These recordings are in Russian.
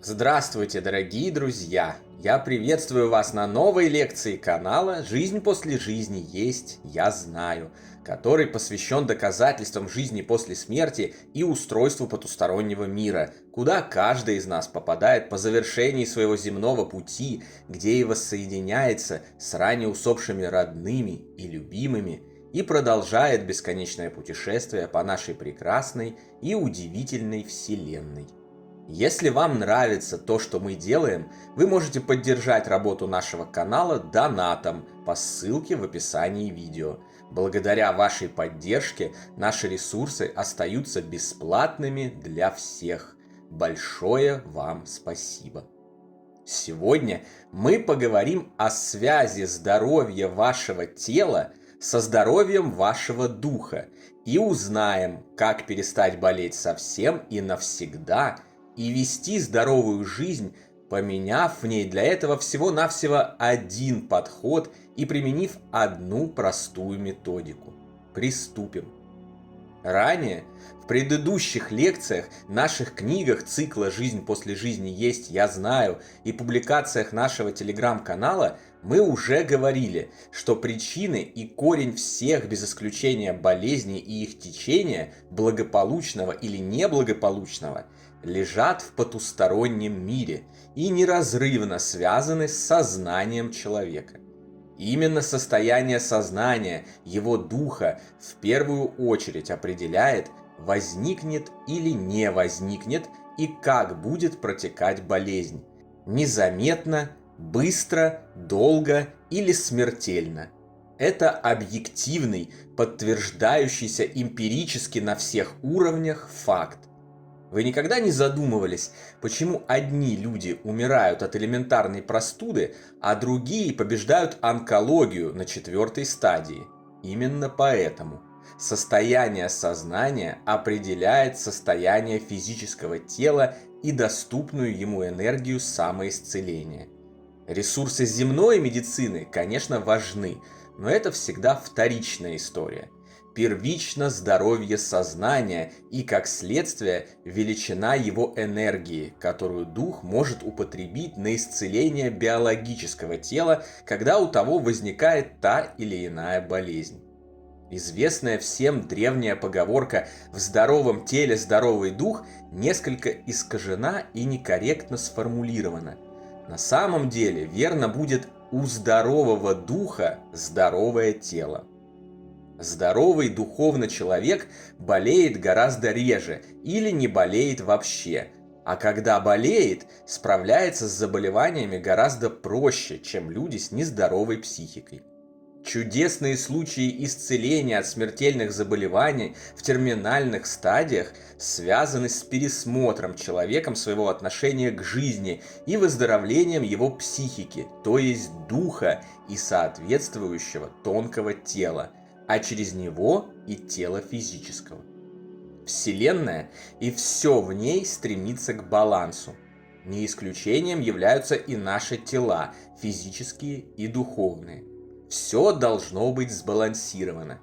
Здравствуйте, дорогие друзья! Я приветствую вас на новой лекции канала «Жизнь после жизни есть, я знаю», который посвящен доказательствам жизни после смерти и устройству потустороннего мира, куда каждый из нас попадает по завершении своего земного пути, где и воссоединяется с ранее усопшими родными и любимыми, и продолжает бесконечное путешествие по нашей прекрасной и удивительной Вселенной. Если вам нравится то, что мы делаем, вы можете поддержать работу нашего канала донатом по ссылке в описании видео. Благодаря вашей поддержке наши ресурсы остаются бесплатными для всех. Большое вам спасибо! Сегодня мы поговорим о связи здоровья вашего тела со здоровьем вашего духа и узнаем, как перестать болеть совсем и навсегда и вести здоровую жизнь, поменяв в ней для этого всего-навсего один подход и применив одну простую методику. Приступим. Ранее, в предыдущих лекциях, наших книгах цикла «Жизнь после жизни есть, я знаю» и публикациях нашего телеграм-канала мы уже говорили, что причины и корень всех без исключения болезней и их течения, благополучного или неблагополучного, лежат в потустороннем мире и неразрывно связаны с сознанием человека. Именно состояние сознания, его духа, в первую очередь определяет, возникнет или не возникнет и как будет протекать болезнь. Незаметно, быстро, долго или смертельно. Это объективный, подтверждающийся эмпирически на всех уровнях факт. Вы никогда не задумывались, почему одни люди умирают от элементарной простуды, а другие побеждают онкологию на 4-й стадии? Именно поэтому состояние сознания определяет состояние физического тела и доступную ему энергию самоисцеления. Ресурсы земной медицины, конечно, важны, но это всегда вторичная история. Первично здоровье сознания и, как следствие, величина его энергии, которую дух может употребить на исцеление биологического тела, когда у того возникает та или иная болезнь. Известная всем древняя поговорка «в здоровом теле здоровый дух» несколько искажена и некорректно сформулирована. На самом деле верно будет «у здорового духа здоровое тело». Здоровый духовно человек болеет гораздо реже или не болеет вообще, а когда болеет, справляется с заболеваниями гораздо проще, чем люди с нездоровой психикой. Чудесные случаи исцеления от смертельных заболеваний в терминальных стадиях связаны с пересмотром человеком своего отношения к жизни и выздоровлением его психики, то есть духа и соответствующего тонкого тела, а через него и тело физического. Вселенная и все в ней стремится к балансу. Не исключением являются и наши тела, физические и духовные. Все должно быть сбалансировано.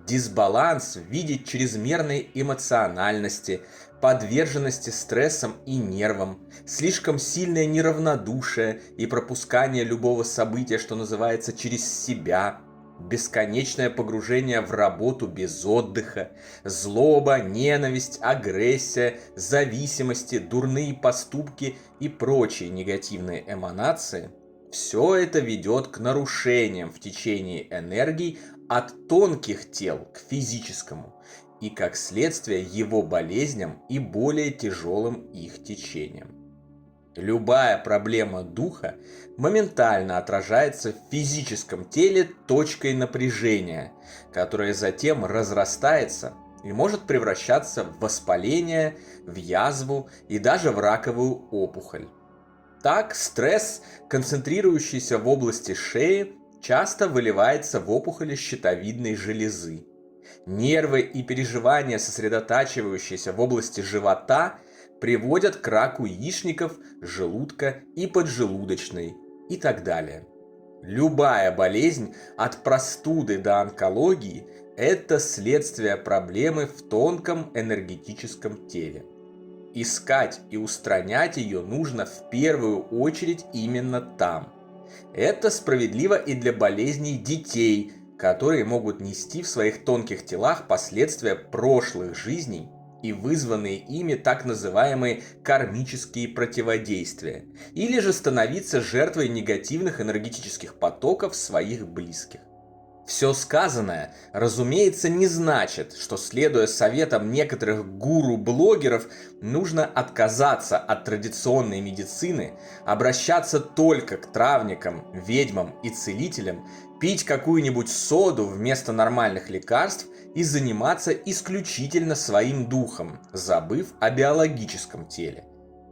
Дисбаланс в виде чрезмерной эмоциональности, подверженности стрессам и нервам, слишком сильное неравнодушие и пропускание любого события, что называется, через себя, бесконечное погружение в работу без отдыха, злоба, ненависть, агрессия, зависимости, дурные поступки и прочие негативные эманации – все это ведет к нарушениям в течении энергий от тонких тел к физическому и, как следствие, его болезням и более тяжелым их течениям. Любая проблема духа моментально отражается в физическом теле точкой напряжения, которая затем разрастается и может превращаться в воспаление, в язву и даже в раковую опухоль. Так, стресс, концентрирующийся в области шеи, часто выливается в опухоли щитовидной железы. Нервы и переживания, сосредотачивающиеся в области живота, приводят к раку яичников, желудка и поджелудочной и так далее. Любая болезнь, от простуды до онкологии, это следствие проблемы в тонком энергетическом теле. искать и устранять ее нужно в первую очередь именно там. Это справедливо и для болезней детей, которые могут нести в своих тонких телах последствия прошлых жизней и вызванные ими так называемые кармические противодействия, или же становиться жертвой негативных энергетических потоков своих близких. Все сказанное, разумеется, не значит, что, следуя советам некоторых гуру-блогеров, нужно отказаться от традиционной медицины, обращаться только к травникам, ведьмам и целителям, пить какую-нибудь соду вместо нормальных лекарств и заниматься исключительно своим духом, забыв о биологическом теле.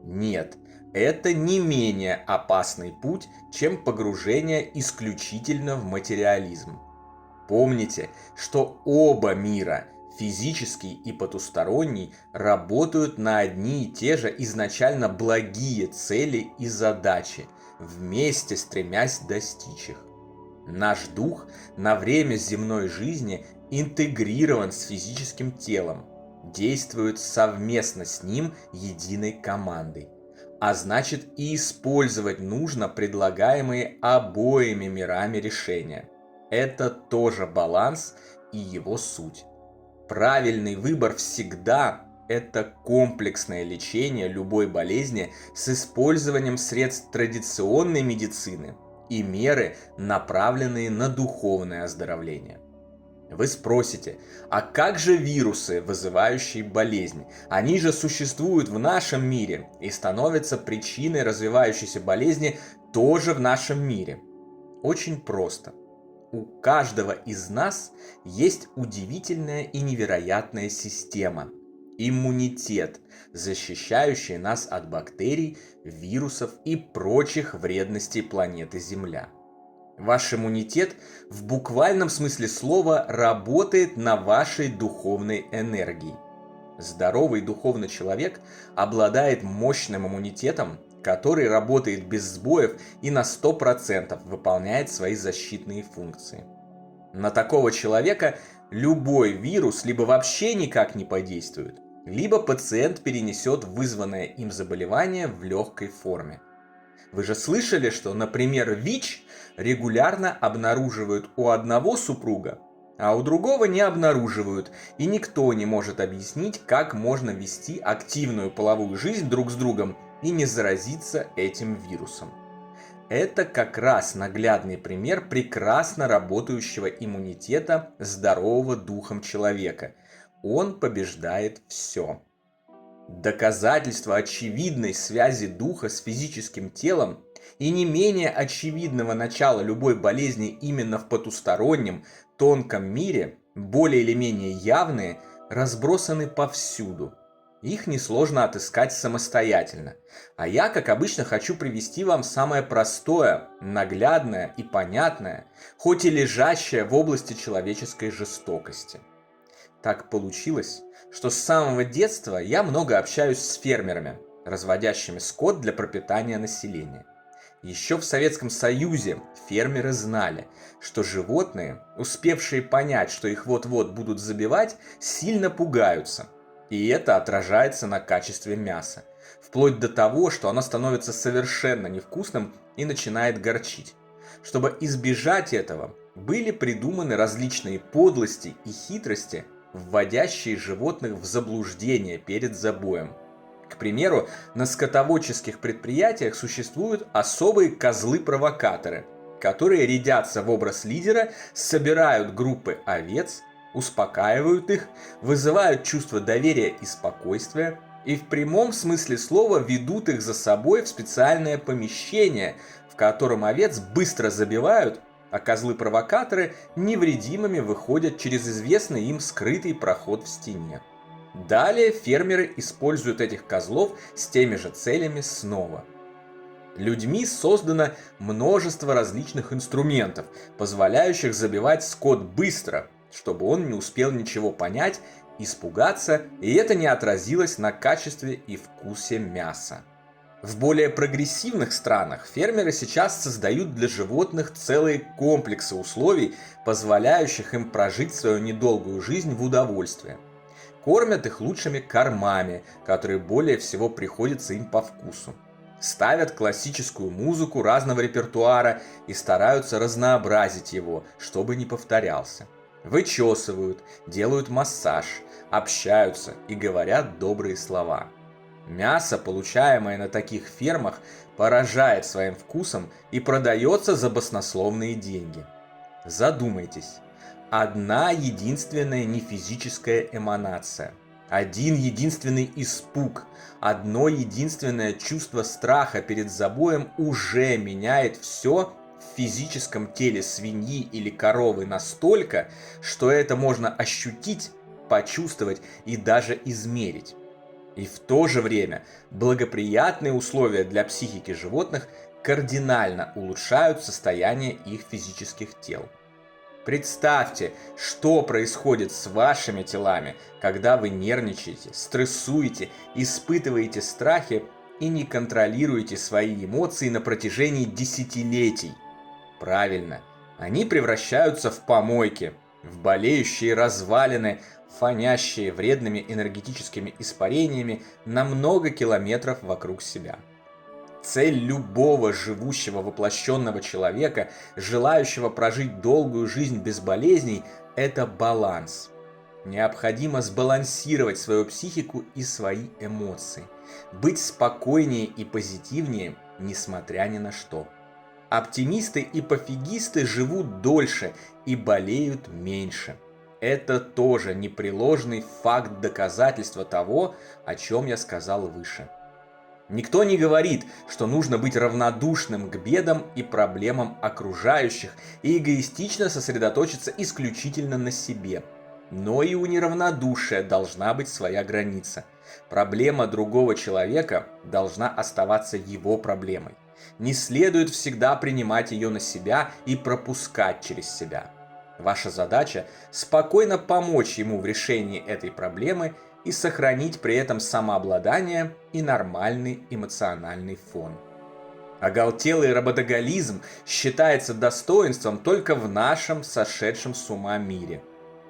Нет, это не менее опасный путь, чем погружение исключительно в материализм. Помните, что оба мира, физический и потусторонний, работают на одни и те же изначально благие цели и задачи, вместе стремясь достичь их. Наш дух на время земной жизни интегрирован с физическим телом, действует совместно с ним единой командой. А значит, и использовать нужно предлагаемые обоими мирами решения. Это тоже баланс и его суть. Правильный выбор всегда – это комплексное лечение любой болезни с использованием средств традиционной медицины и меры, направленные на духовное оздоровление. Вы спросите, а как же вирусы, вызывающие болезни? Они же существуют в нашем мире и становятся причиной развивающейся болезни тоже в нашем мире. Очень просто. У каждого из нас есть удивительная и невероятная система – иммунитет, защищающий нас от бактерий, вирусов и прочих вредностей планеты Земля. Ваш иммунитет в буквальном смысле слова работает на вашей духовной энергии. Здоровый духовный человек обладает мощным иммунитетом, который работает без сбоев и на 100% выполняет свои защитные функции. На такого человека любой вирус либо вообще никак не подействует, либо пациент перенесет вызванное им заболевание в легкой форме. Вы же слышали, что, например, ВИЧ регулярно обнаруживают у одного супруга, а у другого не обнаруживают, и никто не может объяснить, как можно вести активную половую жизнь друг с другом и не заразиться этим вирусом. Это как раз наглядный пример прекрасно работающего иммунитета здорового духом человека. Он побеждает все. Доказательство очевидной связи духа с физическим телом и не менее очевидного начала любой болезни именно в потустороннем, тонком мире, более или менее явные, разбросаны повсюду. Их несложно отыскать самостоятельно. А я, как обычно, хочу привести вам самое простое, наглядное и понятное, хоть и лежащее в области человеческой жестокости. Так получилось, что с самого детства я много общаюсь с фермерами, разводящими скот для пропитания населения. Еще в Советском Союзе фермеры знали, что животные, успевшие понять, что их вот-вот будут забивать, сильно пугаются. И это отражается на качестве мяса, вплоть до того, что оно становится совершенно невкусным и начинает горчить. Чтобы избежать этого, были придуманы различные подлости и хитрости, вводящие животных в заблуждение перед забоем. К примеру, на скотоводческих предприятиях существуют особые козлы-провокаторы, которые рядятся в образ лидера, собирают группы овец, успокаивают их, вызывают чувство доверия и спокойствия и в прямом смысле слова ведут их за собой в специальное помещение, в котором овец быстро забивают, а козлы-провокаторы невредимыми выходят через известный им скрытый проход в стене. Далее фермеры используют этих козлов с теми же целями снова. Людьми создано множество различных инструментов, позволяющих забивать скот быстро, чтобы он не успел ничего понять, испугаться, и это не отразилось на качестве и вкусе мяса. В более прогрессивных странах фермеры сейчас создают для животных целые комплексы условий, позволяющих им прожить свою недолгую жизнь в удовольствии. кормят их лучшими кормами, которые более всего приходятся им по вкусу. Ставят классическую музыку разного репертуара и стараются разнообразить его, чтобы не повторялся. Вычесывают, делают массаж, общаются и говорят добрые слова. Мясо, получаемое на таких фермах, поражает своим вкусом и продается за баснословные деньги. Задумайтесь. Одна единственная нефизическая эманация. Один единственный испуг, одно единственное чувство страха перед забоем уже меняет все в физическом теле свиньи или коровы настолько, что это можно ощутить, почувствовать и даже измерить. И в то же время благоприятные условия для психики животных кардинально улучшают состояние их физических тел. Представьте, что происходит с вашими телами, когда вы нервничаете, стрессуете, испытываете страхи и не контролируете свои эмоции на протяжении десятилетий. Правильно, они превращаются в помойки, в болеющие развалины, фонящие вредными энергетическими испарениями на много километров вокруг себя. Цель любого живущего воплощенного человека, желающего прожить долгую жизнь без болезней, это баланс. Необходимо сбалансировать свою психику и свои эмоции. Быть спокойнее и позитивнее, несмотря ни на что. Оптимисты и пофигисты живут дольше и болеют меньше. Это тоже непреложный факт доказательства того, о чем я сказал выше. Никто не говорит, что нужно быть равнодушным к бедам и проблемам окружающих и эгоистично сосредоточиться исключительно на себе. Но и у неравнодушия должна быть своя граница. Проблема другого человека должна оставаться его проблемой. Не следует всегда принимать ее на себя и пропускать через себя. Ваша задача – спокойно помочь ему в решении этой проблемы и сохранить при этом самообладание и нормальный эмоциональный фон. Оголтелый работоголизм считается достоинством только в нашем сошедшем с ума мире.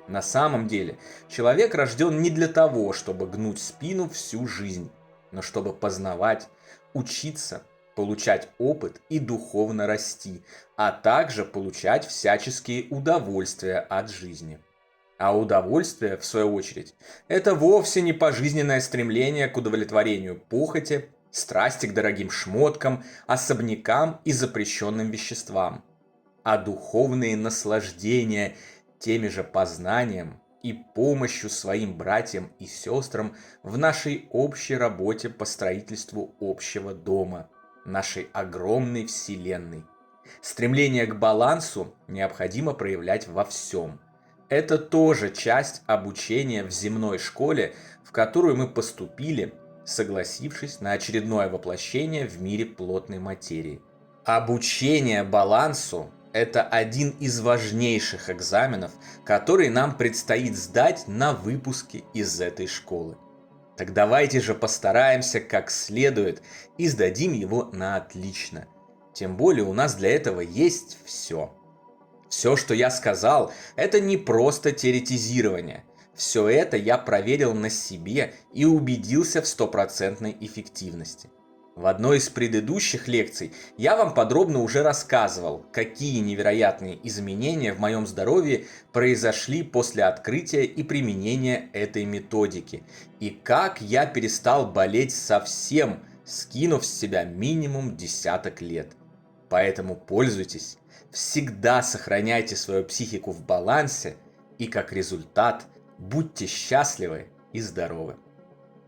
На самом деле, человек рожден не для того, чтобы гнуть спину всю жизнь, но чтобы познавать, учиться, получать опыт и духовно расти, а также получать всяческие удовольствия от жизни. А удовольствие, в свою очередь, это вовсе не пожизненное стремление к удовлетворению похоти, страсти к дорогим шмоткам, особнякам и запрещенным веществам, а духовные наслаждения теми же познанием и помощью своим братьям и сестрам в нашей общей работе по строительству общего дома, нашей огромной вселенной. Стремление к балансу необходимо проявлять во всем. Это тоже часть обучения в земной школе, в которую мы поступили, согласившись на очередное воплощение в мире плотной материи. Обучение балансу – это один из важнейших экзаменов, который нам предстоит сдать на выпуске из этой школы. Так давайте же постараемся как следует и сдадим его на отлично. Тем более у нас для этого есть все. Все, что я сказал, это не просто теоретизирование. Все это я проверил на себе и убедился в стопроцентной эффективности. В одной из предыдущих лекций я вам подробно уже рассказывал, какие невероятные изменения в моем здоровье произошли после открытия и применения этой методики, и как я перестал болеть совсем, скинув с себя минимум десяток лет. Поэтому пользуйтесь, всегда сохраняйте свою психику в балансе и как результат будьте счастливы и здоровы.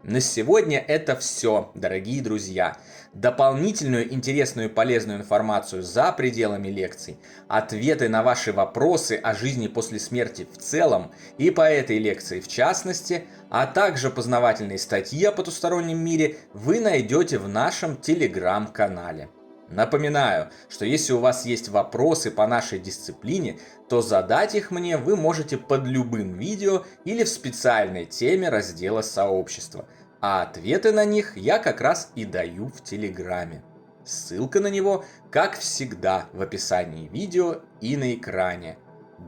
На сегодня это все, дорогие друзья. Дополнительную интересную и полезную информацию за пределами лекций, ответы на ваши вопросы о жизни после смерти в целом и по этой лекции в частности, а также познавательные статьи о потустороннем мире вы найдете в нашем телеграм-канале. Напоминаю, что если у вас есть вопросы по нашей дисциплине, то задать их мне вы можете под любым видео или в специальной теме раздела сообщества, а ответы на них я как раз и даю в Телеграме. Ссылка на него, как всегда, в описании видео и на экране.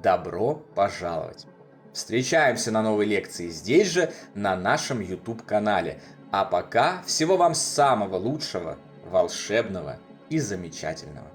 Добро пожаловать! Встречаемся на новой лекции здесь же, на нашем YouTube-канале. А пока всего вам самого лучшего, волшебного и замечательного.